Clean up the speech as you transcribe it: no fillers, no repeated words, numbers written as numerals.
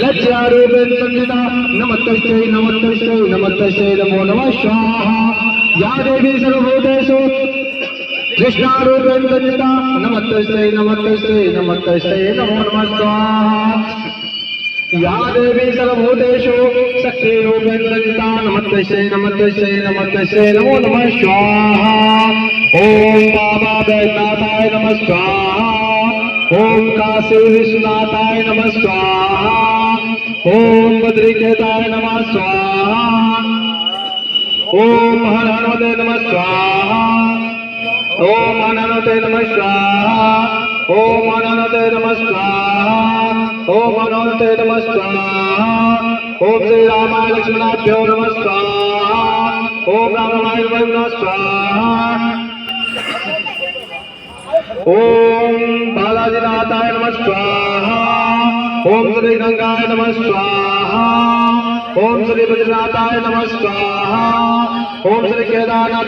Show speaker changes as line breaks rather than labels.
लज्जारूपेण संजिता नमस्तस्यै नमस्तस्यै नमस्तस्यै नमो नमः स्वाहा। या देवी सर्वभूतेषु कृष्णारूपेण संजिता नमस्तस्यै नमस्तस्यै नमस्तस्यै नमो नमः स्वाहा। या देवी सर्वभूतेषु शक्तिरूपेण संजिता नमस्तस्यै नमस्तस्यै नमस्तस्यै नमो नमः स्वाहा। ओम बाबा वैद्यनाथाय नमः स्वाहा। ओम काशी विश्वनाथाय नमः स्वाहा। ओम बद्रिकेताय नमः स्वाहा। ओम हर हनुमते नमः स्वाहा। ओम हनुमते नमः स्वाहा। ओम हनुमते नमः स्वाहा। ओम हनुमते नमः स्वाहा। ओम श्री रामाय लक्ष्मणाभ्यो नमः स्वाहा। ओम रामाय नमः स्वाहा। ओम बालाजीनाथाय नमः स्वाहा। ओम श्री गंगाय नमः स्वाहा। ओम श्री बद्रीनाथाय नमः स्वाहा। ओम श्री केदारनाथ